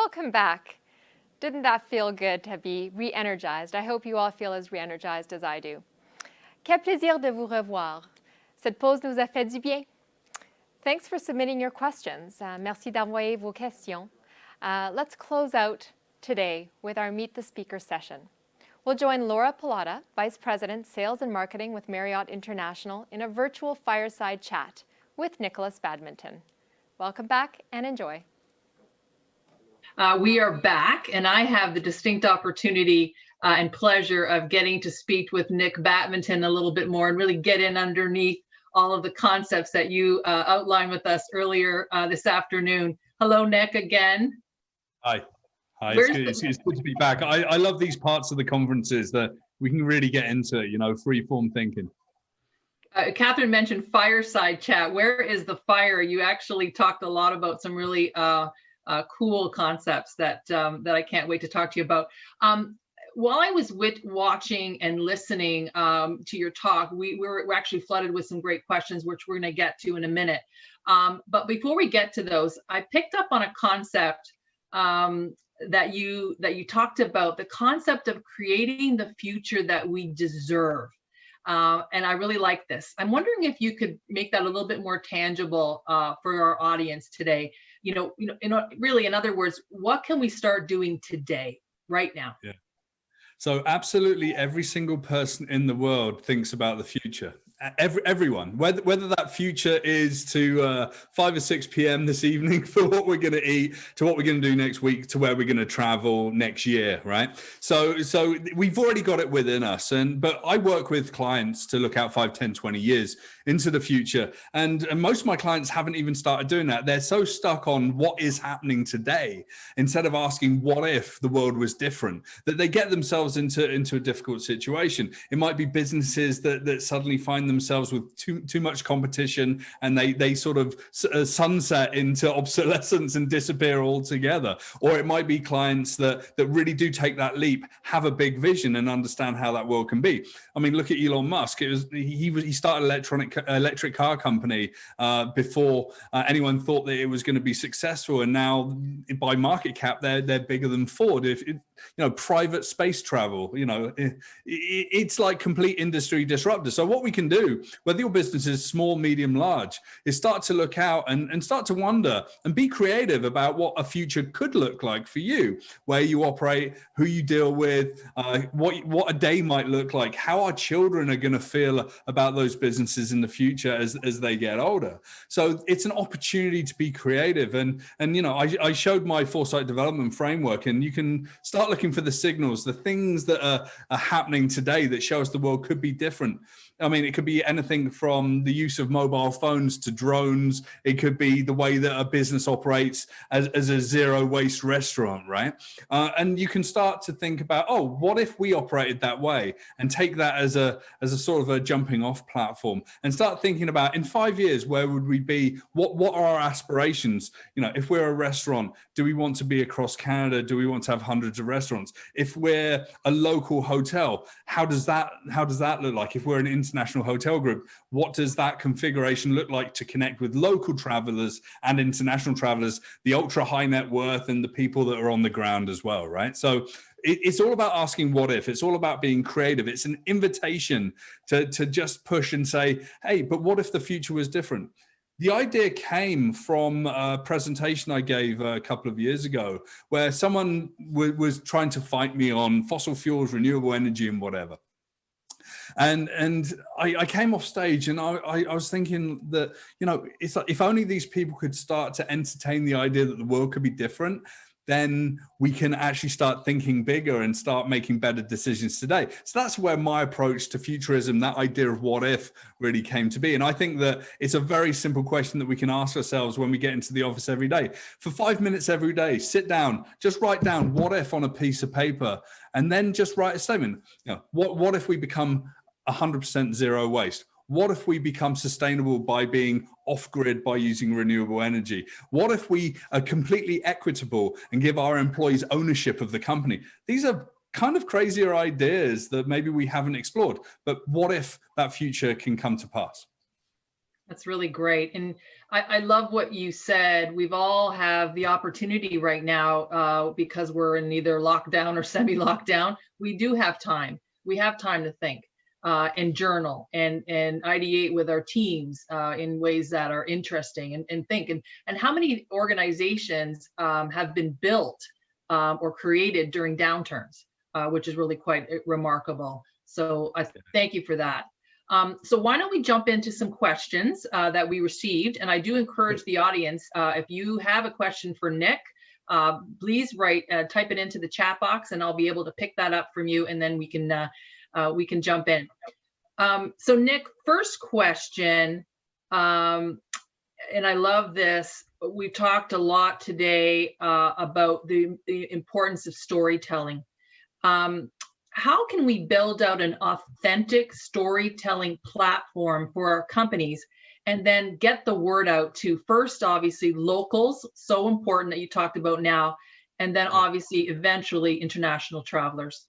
Welcome back. Didn't that feel good to be re-energized? I hope you all feel as re-energized as I do. Quel plaisir de vous revoir. Cette pause nous a fait du bien. Thanks for submitting your questions. Merci d'envoyer vos questions. Let's close out today with our Meet the Speaker session. We'll join Laura Pilata, Vice President, Sales and Marketing with Marriott International, in a virtual fireside chat with Nicholas Badminton. Welcome back and enjoy. We are back, and I have the distinct opportunity and pleasure of getting to speak with Nick Badminton a little bit more and really get in underneath all of the concepts that you outlined with us earlier this afternoon. Hello, Nick, again. Hi. It's good to be back. I love these parts of the conferences that we can really get into, free-form thinking. Catherine mentioned fireside chat. Where is the fire? You actually talked a lot about some really cool concepts that I can't wait to talk to you about. While I was watching and listening to your talk, we're actually flooded with some great questions, which we're going to get to in a minute. But before we get to those, I picked up on a concept that you talked about, the concept of creating the future that we deserve. And I really like this. I'm wondering if you could make that a little bit more tangible for our audience today. Really, in other words, what can we start doing today, right now? Yeah. So absolutely every single person in the world thinks about the future. Everyone, whether that future is to 5 or 6 p.m. this evening for what we're going to eat, to what we're going to do next week, to where we're going to travel next year, right? So we've already got it within us. But I work with clients to look out 5, 10, 20 years into the future. And most of my clients haven't even started doing that. They're so stuck on what is happening today, instead of asking what if the world was different, that they get themselves into a difficult situation. It might be businesses that suddenly find themselves with too much competition, and they sort of sunset into obsolescence and disappear altogether. Or it might be clients that really do take that leap, have a big vision, and understand how that world can be. I mean, look at Elon Musk. He started electric car company before anyone thought that it was going to be successful, and now by market cap they're bigger than Ford. Private space travel, it's like complete industry disruptor. So what we can do, whether your business is small, medium, large, is start to look out and start to wonder and be creative about what a future could look like for you, where you operate, who you deal with, what a day might look like, how our children are going to feel about those businesses in the future as they get older. So it's an opportunity to be creative. And I showed my foresight development framework, and you can start looking for the signals, the things that are happening today that show us the world could be different. I mean, it could be anything from the use of mobile phones to drones. It could be the way that a business operates as a zero waste restaurant, right? And you can start to think about, what if we operated that way, and take that as a sort of a jumping off platform, and start thinking about, in 5 years, where would we be? What are our aspirations? If we're a restaurant, do we want to be across Canada? Do we want to have hundreds of restaurants? If we're a local hotel, how does that look like? If we're an international hotel group, what does that configuration look like to connect with local travelers and international travelers, the ultra high net worth, and the people that are on the ground as well, right? So it's all about asking what if. It's all about being creative. It's an invitation to just push and say, hey, but what if the future was different? The idea came from a presentation I gave a couple of years ago, where someone was trying to fight me on fossil fuels, renewable energy, and whatever. And I came off stage, and I was thinking that, it's like, if only these people could start to entertain the idea that the world could be different, then we can actually start thinking bigger and start making better decisions today. So that's where my approach to futurism, that idea of what if, really came to be. And I think that it's a very simple question that we can ask ourselves when we get into the office every day. For 5 minutes every day, sit down, just write down what if on a piece of paper, and then just write a statement. What if we become 100% zero waste? What if we become sustainable by being off-grid, by using renewable energy? What if we are completely equitable and give our employees ownership of the company? These are kind of crazier ideas that maybe we haven't explored, but what if that future can come to pass? That's really great. And I love what you said. We've all have the opportunity right now because we're in either lockdown or semi-lockdown. We do have time. We have time to think and journal and ideate with our teams in ways that are interesting and think. And how many organizations have been built or created during downturns, which is really quite remarkable. So I thank you for that. So why don't we jump into some questions that we received? And I do encourage the audience, if you have a question for Nick, please type it into the chat box and I'll be able to pick that up from you and then we can jump in. So Nick, first question, and I love this. We've talked a lot today about the importance of storytelling. How can we build out an authentic storytelling platform for our companies and then get the word out to first, obviously, locals, so important that you talked about now, and then obviously, eventually, international travelers?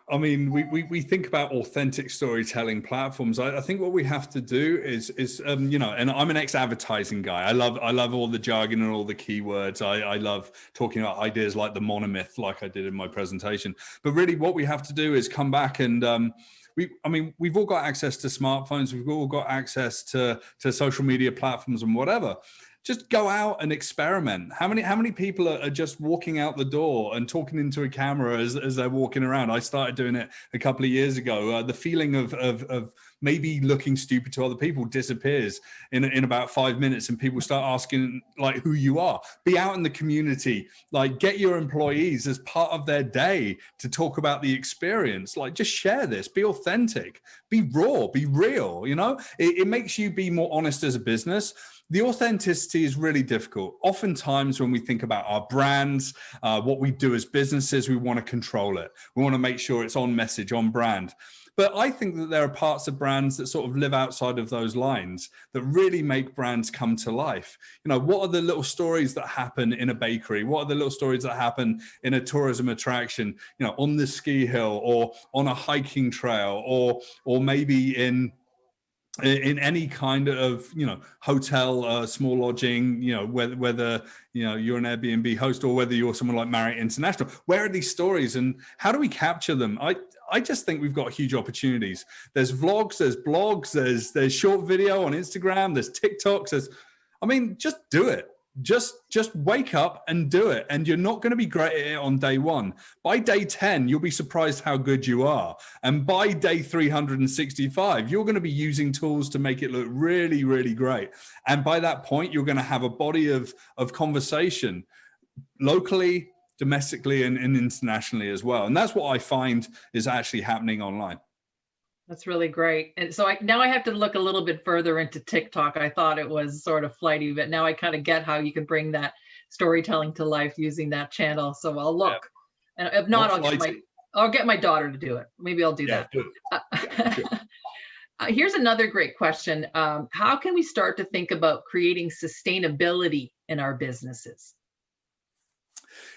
I mean, we think about authentic storytelling platforms. I think what we have to do is you know, and I'm an ex-advertising guy. I love all the jargon and all the keywords. I love talking about ideas like the monomyth, like I did in my presentation. But really, what we have to do is come back and we've all got access to smartphones. We've all got access to social media platforms and whatever. Just go out and experiment. How many people are just walking out the door and talking into a camera as they're walking around? I started doing it a couple of years ago. The feeling of maybe looking stupid to other people disappears in about 5 minutes, and people start asking like who you are. Be out in the community, like get your employees as part of their day to talk about the experience. Like just share this, be authentic, be raw, be real. You know, it makes you be more honest as a business. The authenticity is really difficult. Oftentimes when we think about our brands, what we do as businesses, we want to control it. We want to make sure it's on message, on brand. But I think that there are parts of brands that sort of live outside of those lines that really make brands come to life. You know, what are the little stories that happen in a bakery? What are the little stories that happen in a tourism attraction, you know, on the ski hill or on a hiking trail or maybe in any kind of, you know, hotel, small lodging, you know, whether, you know, you're an Airbnb host or whether you're someone like Marriott International, where are these stories and how do we capture them? I just think we've got huge opportunities. There's vlogs, there's blogs, there's short video on Instagram, there's TikToks, just do it. Just wake up and do it. And you're not going to be great at it on day one. By day 10, you'll be surprised how good you are. And by day 365, you're going to be using tools to make it look really, really great. And by that point, you're going to have a body of conversation locally, domestically, and internationally as well. And that's what I find is actually happening online. That's really great. And so now I have to look a little bit further into TikTok. I thought it was sort of flighty, but now I kind of get how you can bring that storytelling to life using that channel. So I'll look. Yeah. And if not, I'll get my daughter to do it. Maybe I'll do that. Sure. Here's another great question. How can we start to think about creating sustainability in our businesses?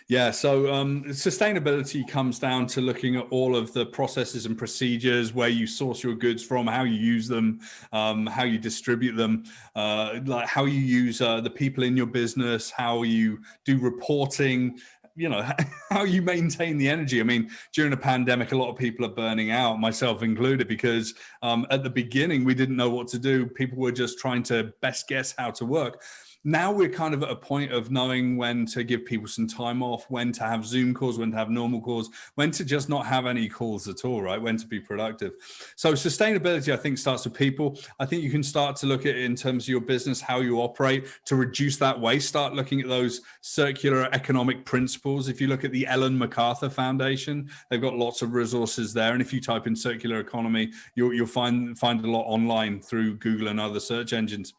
Yeah, so sustainability comes down to looking at all of the processes and procedures, where you source your goods from, how you use them, how you distribute them, like how you use the people in your business, how you do reporting, you know, how you maintain the energy. I mean, during a pandemic, a lot of people are burning out, myself included, because at the beginning, we didn't know what to do. People were just trying to best guess how to work. Now we're kind of at a point of knowing when to give people some time off, when to have Zoom calls, when to have normal calls, when to just not have any calls at all, right? When to be productive. So sustainability, I think, starts with people. I think you can start to look at it in terms of your business, how you operate to reduce that waste. Start looking at those circular economic principles. If you look at the Ellen MacArthur Foundation, they've got lots of resources there. And if you type in circular economy, you'll find a lot online through Google and other search engines.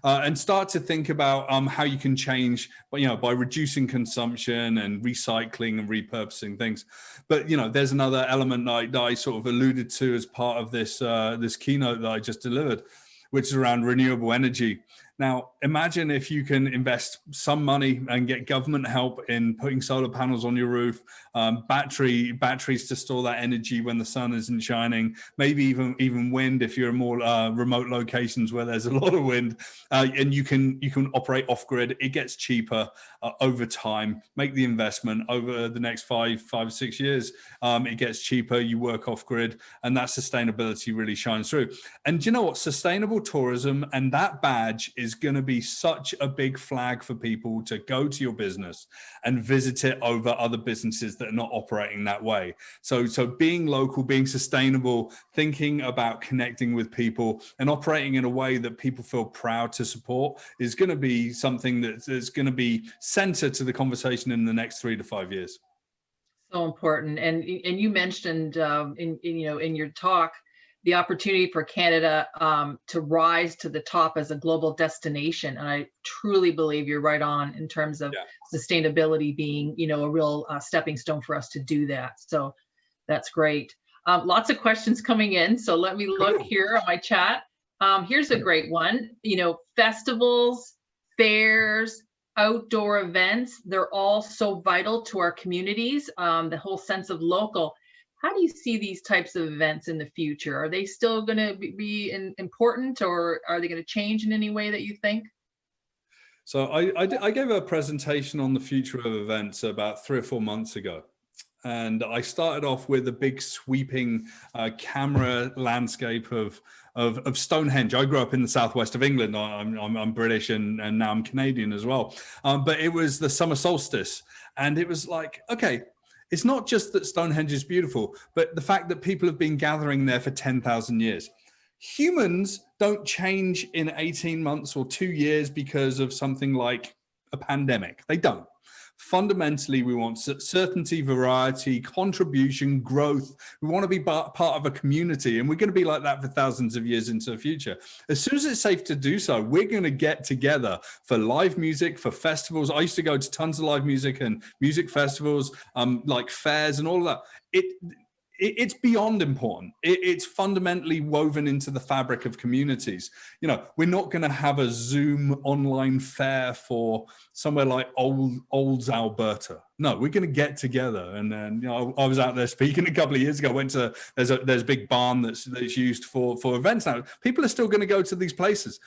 And start to think about how you can change, you know, by reducing consumption and recycling and repurposing things. But, you know, there's another element that I sort of alluded to as part of this this keynote that I just delivered, which is around renewable energy. Now, imagine if you can invest some money and get government help in putting solar panels on your roof, batteries to store that energy when the sun isn't shining, maybe even wind if you're in more remote locations where there's a lot of wind, and you can operate off grid. It gets cheaper over time. Make the investment over the next 5 or 6 years. It gets cheaper. You work off grid, and that sustainability really shines through. And you know what? Sustainable tourism and that badge is going to be such a big flag for people to go to your business and visit it over other businesses that are not operating that way. So being local, being sustainable, thinking about connecting with people and operating in a way that people feel proud to support is going to be something that's going to be center to the conversation in the next 3 to 5 years. So important. And you mentioned in your talk the opportunity for Canada to rise to the top as a global destination. And I truly believe you're right on in terms of sustainability being, a real stepping stone for us to do that. So that's great. Lots of questions coming in. So let me look here on my chat. Here's a great one. Festivals, fairs, outdoor events, they're all so vital to our communities, the whole sense of local. How do you see these types of events in the future? Are they still going to be important, or are they going to change in any way that you think? So I gave a presentation on the future of events about 3 or 4 months ago. And I started off with a big sweeping camera landscape of Stonehenge. I grew up in the southwest of England. I'm British and now I'm Canadian as well. But it was the summer solstice. And it was like, okay, it's not just that Stonehenge is beautiful, but the fact that people have been gathering there for 10,000 years. Humans don't change in 18 months or 2 years because of something like a pandemic. They don't. Fundamentally, we want certainty, variety, contribution, growth. We want to be part of a community, and we're going to be like that for thousands of years into the future. As soon as it's safe to do so, we're going to get together for live music, for festivals. I used to go to tons of live music and music festivals, like fairs and all of that. It's beyond important. It's fundamentally woven into the fabric of communities. We're not going to have a Zoom online fair for somewhere like Olds, Alberta. No, we're going to get together. And then, I was out there speaking a couple of years ago. There's a big barn that's used for events now. People are still going to go to these places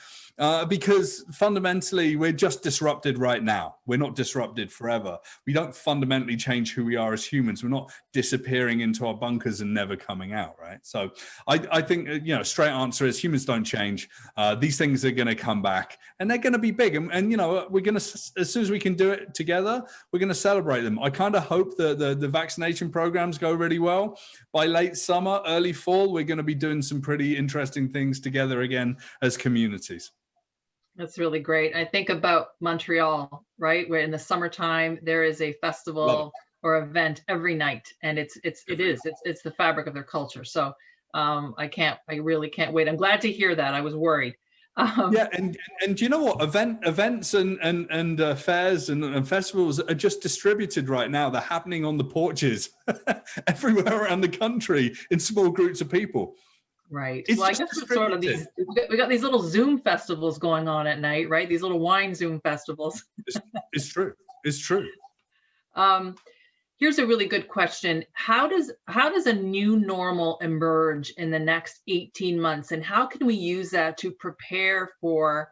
because fundamentally we're just disrupted right now. We're not disrupted forever. We don't fundamentally change who we are as humans. We're not disappearing into our bunkers and never coming out, right? So I think, straight answer is humans don't change. These things are going to come back and they're going to be big. And we're going to, as soon as we can do it together, we're going to celebrate them. I kind of hope that the vaccination programs go really well. By late summer, early fall, we're going to be doing some pretty interesting things together again as communities. That's really great. I think about Montreal, right? Where in the summertime, there is a festival or event every night. And it's the fabric of their culture. So I really can't wait. I'm glad to hear that. I was worried. And you know what? Events and fairs and festivals are just distributed right now. They're happening on the porches everywhere around the country in small groups of people. Right. Well, I guess it's sort of we got these little Zoom festivals going on at night, right? These little wine Zoom festivals. It's true. It's true. Here's a really good question. How does a new normal emerge in the next 18 months? And how can we use that to prepare for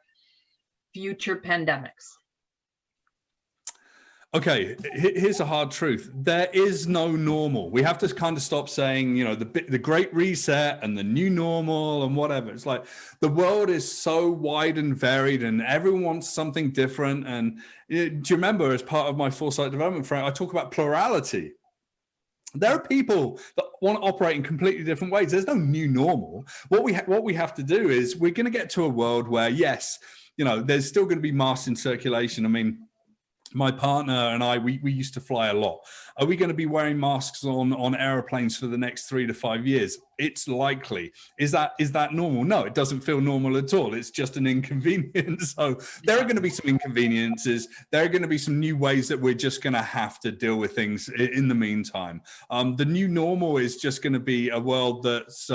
future pandemics? Okay, here's a hard truth. There is no normal. We have to kind of stop saying, the great reset and the new normal and whatever. It's like the world is so wide and varied and everyone wants something different. And do you remember, as part of my foresight development framework, I talk about plurality. There are people that want to operate in completely different ways. There's no new normal. What we have to do is we're going to get to a world where, yes, there's still going to be masks in circulation. I mean, my partner and I, we used to fly a lot. Are we going to be wearing masks on airplanes for the next 3 to 5 years? It's likely. Is that normal? No, it doesn't feel normal at all. It's just an inconvenience. So there are going to be some inconveniences. There are going to be some new ways that we're just going to have to deal with things in the meantime. The new normal is just going to be a world that's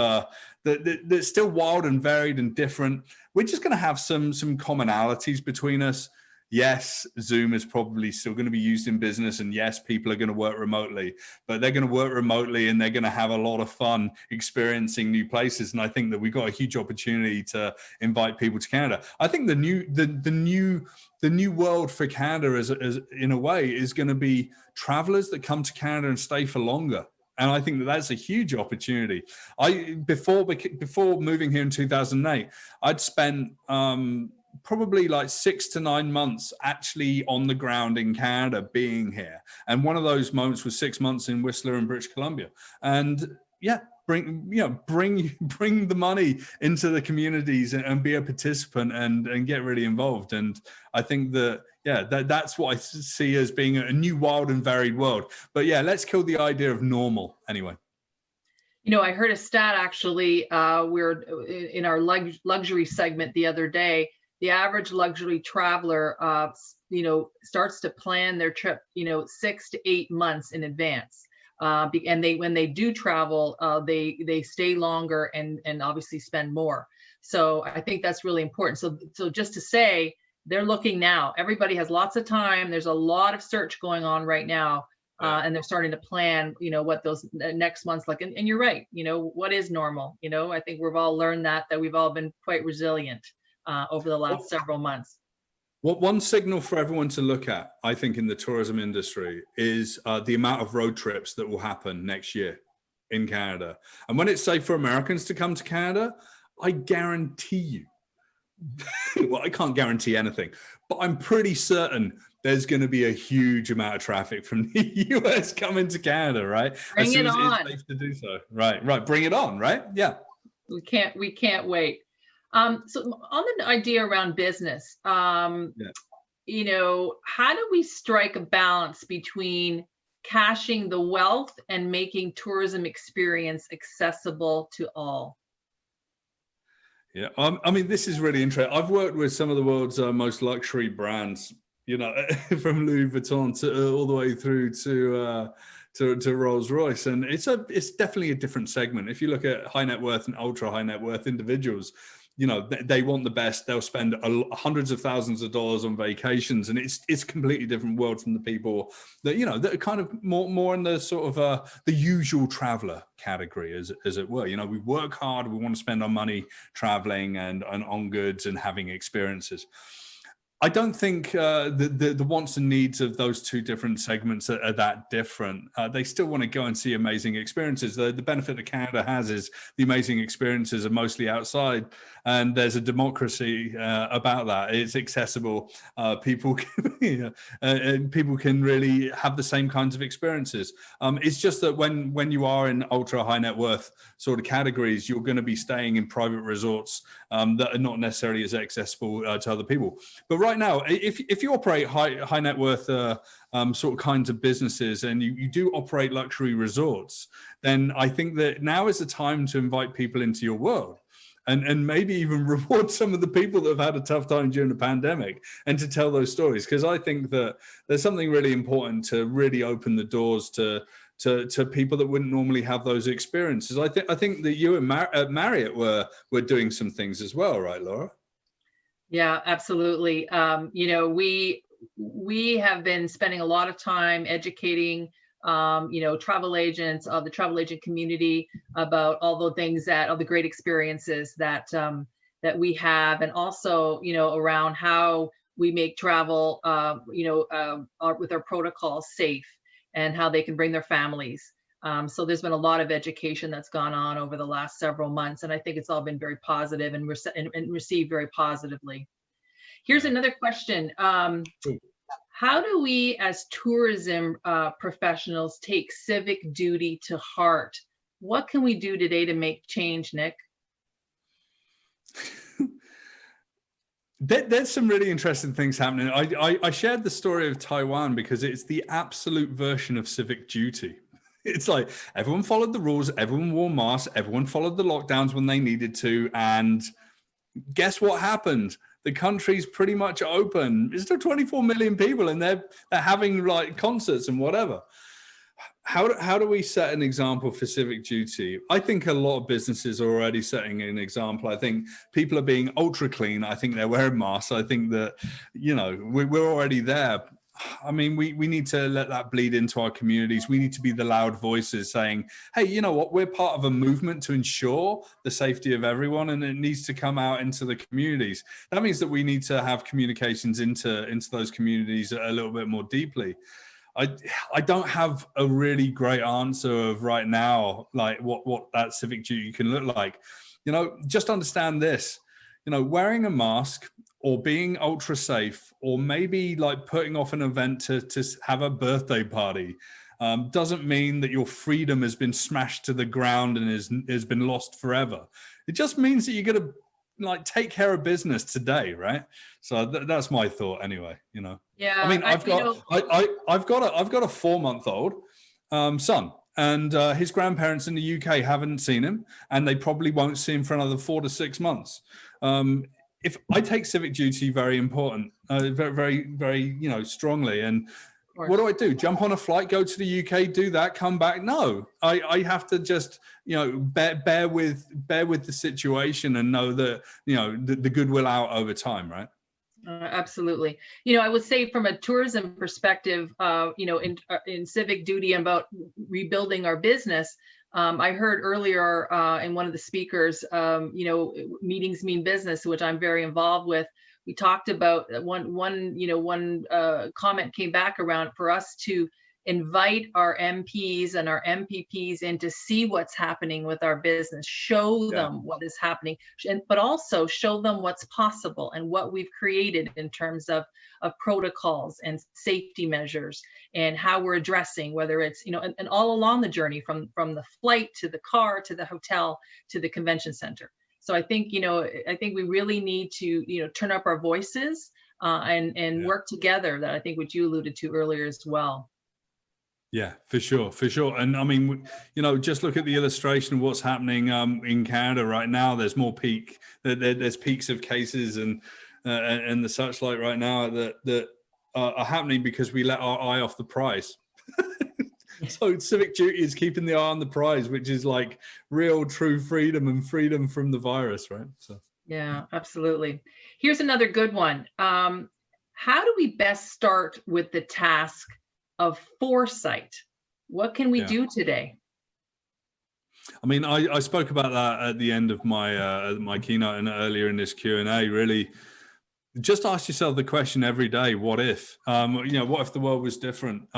still wild and varied and different. we're just going to have some commonalities between us. Yes, Zoom is probably still going to be used in business, and yes, people are going to work remotely, but they're going to work remotely and they're going to have a lot of fun experiencing new places. And I think that we've got a huge opportunity to invite people to Canada. I think the new world for Canada is in a way is going to be travelers that come to Canada and stay for longer. And I think that that's a huge opportunity. Before moving here in 2008, I'd spent probably like 6 to 9 months actually on the ground in Canada, being here. And one of those moments was 6 months in Whistler in British Columbia. And yeah, bring the money into the communities and be a participant and get really involved. And I think that, yeah, that's what I see as being a new, wild and varied world. But yeah, let's kill the idea of normal anyway. You know, I heard a stat actually, we're in our luxury segment the other day. The average luxury traveler, starts to plan their trip, 6 to 8 months in advance. And when they do travel, they stay longer and obviously spend more. So I think that's really important. So just to say, they're looking now. Everybody has lots of time. There's a lot of search going on right now. And they're starting to plan, what those next months like. And you're right. What is normal? I think we've all learned that we've all been quite resilient over the last several months. What one signal for everyone to look at, I think, in the tourism industry is the amount of road trips that will happen next year in Canada. And when it's safe for Americans to come to Canada, I guarantee you, well, I can't guarantee anything, but I'm pretty certain there's going to be a huge amount of traffic from the US coming to Canada, right? Bring as soon it as on. it's safe to do so. Right. Bring it on, right? Yeah. We can't wait. So on the idea around business, how do we strike a balance between cashing the wealth and making tourism experience accessible to all? Yeah, I mean, this is really interesting. I've worked with some of the world's most luxury brands, from Louis Vuitton to all the way through to Rolls Royce, and it's definitely a different segment. If you look at high net worth and ultra high net worth individuals, they want the best. They'll spend hundreds of thousands of dollars on vacations, and it's a completely different world from the people that that are kind of more in the sort of the usual traveler category, as it were. We work hard, we want to spend our money traveling and on goods and having experiences. I don't think the wants and needs of those two different segments are that different. They still want to go and see amazing experiences. The benefit that Canada has is the amazing experiences are mostly outside, and there's a democracy about that. It's accessible. People can really have the same kinds of experiences. It's just that when you are in ultra high net worth sort of categories, you're going to be staying in private resorts that are not necessarily as accessible to other people. But right now, if you operate high net worth sort of kinds of businesses, and you do operate luxury resorts, then I think that now is the time to invite people into your world. And maybe even reward some of the people that have had a tough time during the pandemic, and to tell those stories. Because I think that there's something really important to really open the doors to people that wouldn't normally have those experiences. I think that you and Marriott were doing some things as well, right, Laura? Yeah, absolutely. We have been spending a lot of time educating travel agents, the travel agent community, about all the things all the great experiences that we have, and also, around how we make travel, with our protocols safe, and how they can bring their families. So there's been a lot of education that's gone on over the last several months, and I think it's all been very positive and received very positively. Here's another question. How do we as tourism professionals take civic duty to heart? What can we do today to make change, Nick? There's some really interesting things happening. I shared the story of Taiwan because it's the absolute version of civic duty. It's like everyone followed the rules, everyone wore masks, everyone followed the lockdowns when they needed to, and guess what happened? The country's pretty much open. It's still 24 million people, and they're having like concerts and whatever. how do we set an example for civic duty? I think a lot of businesses are already setting an example. I think people are being ultra clean. I think they're wearing masks. I think that, you know, we're already there. I mean, we need to let that bleed into our communities. We need to be the loud voices saying, hey, you know what, we're part of a movement to ensure the safety of everyone, and it needs to come out into the communities. That means that we need to have communications into those communities a little bit more deeply. I don't have a really great answer of right now, like what that civic duty can look like. You know, just understand this, you know, wearing a mask or being ultra safe, or maybe like putting off an event to have a birthday party, doesn't mean that your freedom has been smashed to the ground and has been lost forever. It just means that you're going to like take care of business today, right? So that's my thought anyway, you know. Yeah, I mean, I've got a 4-month-old son, and his grandparents in the UK haven't seen him, and they probably won't see him for another 4 to 6 months. If I take civic duty very important, very, very, very, you know, strongly. And what do? Jump on a flight, go to the UK, do that, come back? No, I have to just, you know, bear with the situation and know that, you know, the good will out over time, right? Absolutely. You know, I would say from a tourism perspective, you know, in civic duty and about rebuilding our business, I heard earlier in one of the speakers, you know, meetings mean business, which I'm very involved with. We talked about one comment came back around for us to invite our MPs and our MPPs in to see what's happening with our business, show them what is happening, but also show them what's possible and what we've created in terms of protocols and safety measures and how we're addressing, whether it's, you know, and all along the journey from the flight to the car to the hotel to the convention center. So I think, you know, I think we really need to, you know, turn up our voices and work together. That I think what you alluded to earlier as well. Yeah, for sure, for sure. And I mean, you know, just look at the illustration of what's happening in Canada right now. There's more there's peaks of cases and the such like right now that are happening because we let our eye off the prize. So civic duty is keeping the eye on the prize, which is like real, true freedom and freedom from the virus, right? So yeah, absolutely. Here's another good one. How do we best start with the task of foresight? What can we do today? I mean, I spoke about that at the end of my keynote and earlier in this Q&A. Really, just ask yourself the question every day: what if? You know, what if the world was different?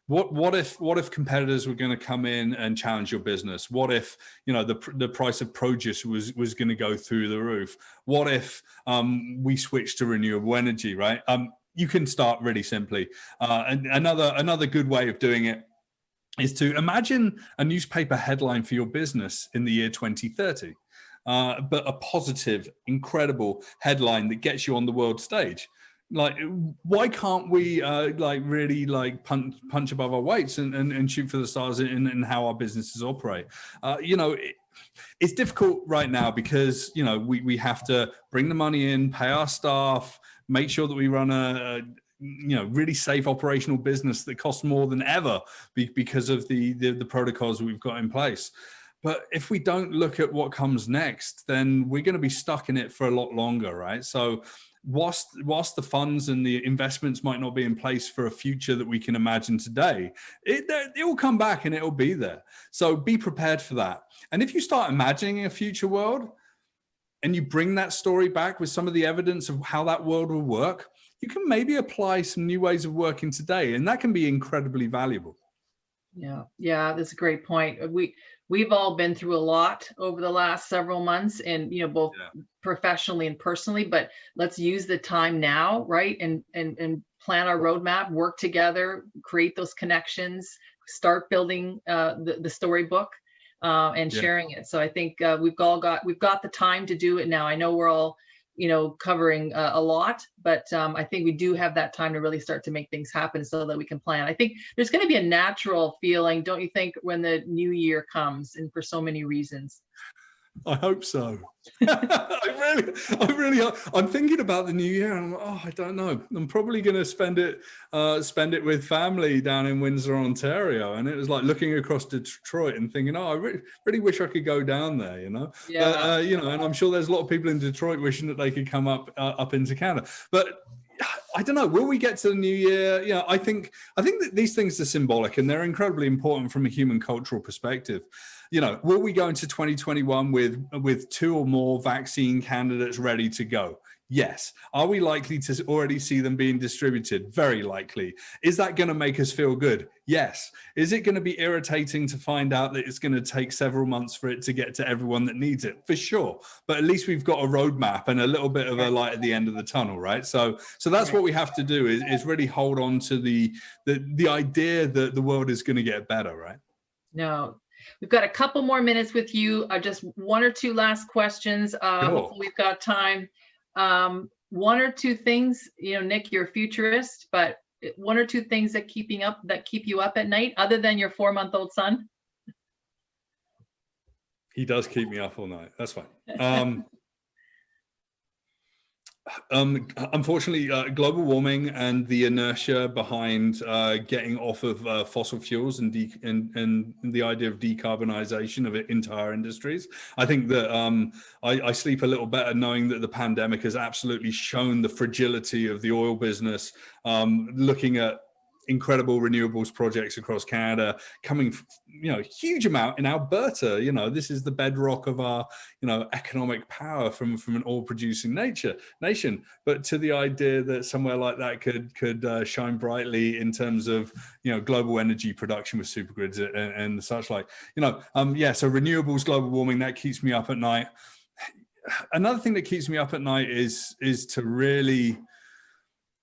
What if competitors were going to come in and challenge your business? What if, you know, the price of produce was going to go through the roof? What if we switched to renewable energy? Right? You can start really simply. And another good way of doing it is to imagine a newspaper headline for your business in the year 2030, but a positive, incredible headline that gets you on the world stage. Like, why can't we like really like punch above our weights and shoot for the stars in how our businesses operate? You know, it's difficult right now because, you know, we have to bring the money in, pay our staff, make sure that we run a you know, really safe operational business that costs more than ever because of the protocols we've got in place. But if we don't look at what comes next, then we're going to be stuck in it for a lot longer, right? So whilst the funds and the investments might not be in place for a future that we can imagine today, it will come back and it will be there. So be prepared for that. And if you start imagining a future world and you bring that story back with some of the evidence of how that world will work, you can maybe apply some new ways of working today, and that can be incredibly valuable. Yeah, that's a great point. We've all been through a lot over the last several months, and, you know, both professionally and personally, but let's use the time now, right? And plan our roadmap, work together, create those connections, start building the storybook and sharing it. So I think we've got the time to do it now. I know we're all, you know, covering a lot, but I think we do have that time to really start to make things happen so that we can plan. I think there's going to be a natural feeling, don't you think, when the new year comes, and for so many reasons? I hope so. I'm thinking about the new year, and I don't know. I'm probably going to spend it with family down in Windsor, Ontario. And it was like looking across Detroit and thinking, I really wish I could go down there, Yeah. But and I'm sure there's a lot of people in Detroit wishing that they could come up into Canada. But I don't know. Will we get to the new year? I think that these things are symbolic and they're incredibly important from a human cultural perspective. Will we go into 2021 with 2 or more vaccine candidates ready to go? Yes. Are we likely to already see them being distributed? Very likely. Is that going to make us feel good? Yes. Is it going to be irritating to find out that it's going to take several months for it to get to everyone that needs it? For sure. But at least we've got a roadmap and a little bit of a light at the end of the tunnel, right? So that's what we have to do is really hold on to the idea that the world is going to get better, right? No. We've got a couple more minutes with you. Just 1 or 2 last questions. Hopefully we've got time. 1 or 2 things, Nick, you're a futurist, but 1 or 2 things that keep you up at night, other than your 4-month-old son. He does keep me up all night. That's fine. Unfortunately, global warming and the inertia behind getting off of fossil fuels and the idea of decarbonization of entire industries. I think that I sleep a little better knowing that the pandemic has absolutely shown the fragility of the oil business, looking at incredible renewables projects across Canada coming, huge amount in Alberta. This is the bedrock of our, economic power from an oil producing nation. But to the idea that somewhere like that could shine brightly in terms of, global energy production with supergrids and such like, so renewables, global warming, that keeps me up at night. Another thing that keeps me up at night is to really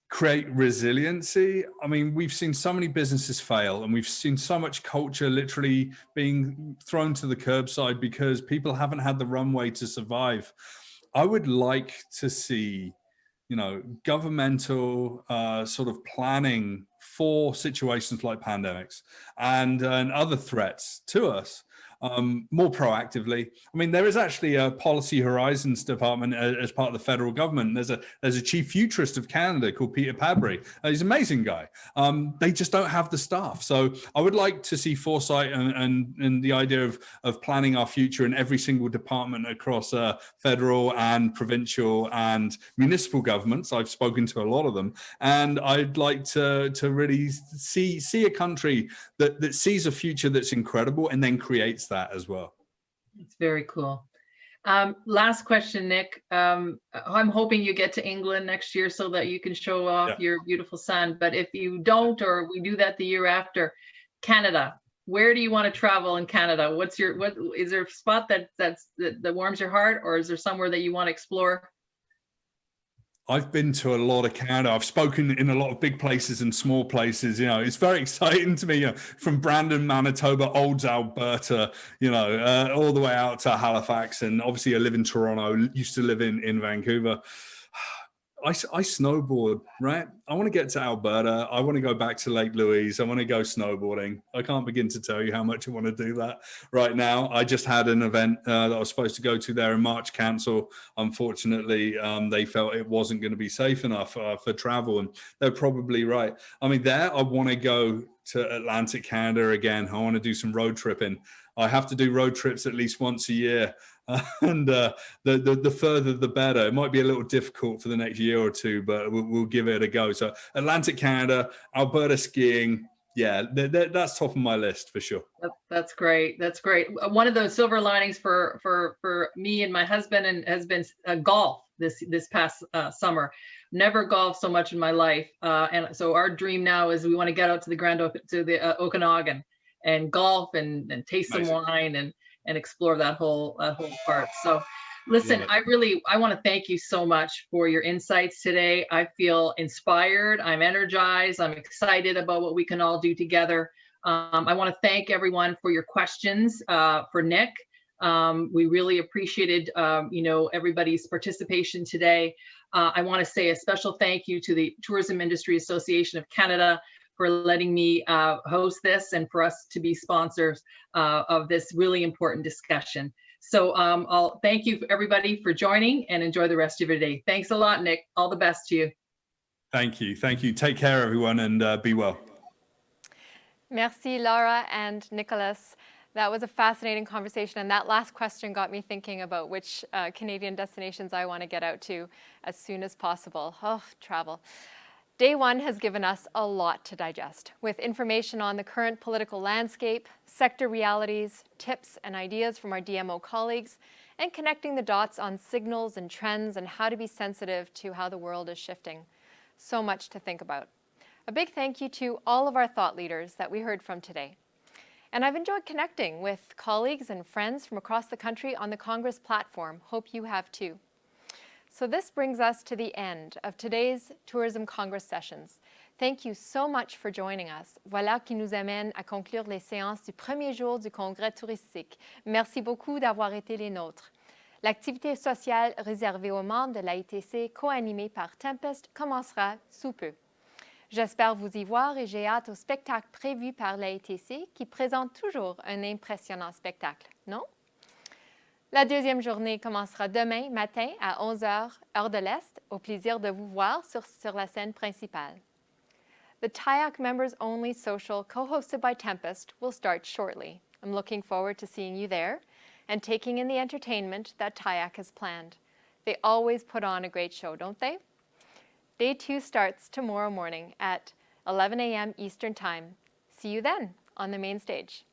create resiliency. I mean, we've seen so many businesses fail and we've seen so much culture literally being thrown to the curbside because people haven't had the runway to survive. I would like to see, governmental sort of planning for situations like pandemics and other threats to us. More proactively. I mean, there is actually a Policy Horizons department as part of the federal government. There's a chief futurist of Canada called Peter Padbury. He's an amazing guy. They just don't have the staff. So I would like to see foresight and the idea of planning our future in every single department across federal and provincial and municipal governments. I've spoken to a lot of them, and I'd like to really see a country that sees a future that's incredible and then creates that as well. It's very cool. Last question, Nick. I'm hoping you get to England next year so that you can show off your beautiful son. But if you don't, or we do that the year after, Canada, where do you want to travel in Canada? What is there a spot that warms your heart, or is there somewhere that you want to explore? I've been to a lot of Canada. I've spoken in a lot of big places and small places. It's very exciting to me, from Brandon, Manitoba, Olds, Alberta, all the way out to Halifax. And obviously I live in Toronto, used to live in Vancouver. I snowboard, right? I want to get to Alberta. I want to go back to Lake Louise. I want to go snowboarding. I can't begin to tell you how much I want to do that right now. I just had an event that I was supposed to go to there in March cancel. Unfortunately, they felt it wasn't going to be safe enough for travel, and they're probably right. I mean, I want to go to Atlantic Canada again. I want to do some road tripping. I have to do road trips at least once a year. And the further the better. It might be a little difficult for the next year or two, but we'll give it a go. So Atlantic Canada, Alberta skiing, that's top of my list for sure. That's great. That's great. One of those silver linings for me and my husband has been golf this past summer. Never golfed so much in my life, and so our dream now is we want to get out to the Okanagan and golf and taste some wine and explore that whole part. So listen, I want to thank you so much for your insights today. I feel inspired, I'm energized, I'm excited about what we can all do together. I want to thank everyone for your questions for Nick. We really appreciated everybody's participation today. I want to say a special thank you to the Tourism Industry Association of Canada for letting me host this and for us to be sponsors of this really important discussion. So I'll thank you everybody for joining and enjoy the rest of your day. Thanks a lot, Nick. All the best to you. Thank you. Thank you. Take care, everyone, and be well. Merci, Laura and Nicholas. That was a fascinating conversation, and that last question got me thinking about which Canadian destinations I want to get out to as soon as possible. Oh, travel. Day one has given us a lot to digest, with information on the current political landscape, sector realities, tips and ideas from our DMO colleagues, and connecting the dots on signals and trends and how to be sensitive to how the world is shifting. So much to think about. A big thank you to all of our thought leaders that we heard from today. And I've enjoyed connecting with colleagues and friends from across the country on the Congress platform. Hope you have too. So this brings us to the end of today's Tourism Congress sessions. Thank you so much for joining us. Voilà qui nous amène à conclure les séances du premier jour du Congrès touristique. Merci beaucoup d'avoir été les nôtres. L'activité sociale réservée aux membres de l'AITC, co-animée par Tempest, commencera sous peu. J'espère vous y voir et j'ai hâte au spectacle prévu par l'AITC qui présente toujours un impressionnant spectacle, non? La deuxième journée commencera demain matin à 11h, heure de l'Est. Au plaisir de vous voir sur la scène principale. The TIAC members-only social co-hosted by Tempest will start shortly. I'm looking forward to seeing you there and taking in the entertainment that TIAC has planned. They always put on a great show, don't they? Day 2 starts tomorrow morning at 11 a.m. Eastern Time. See you then on the main stage.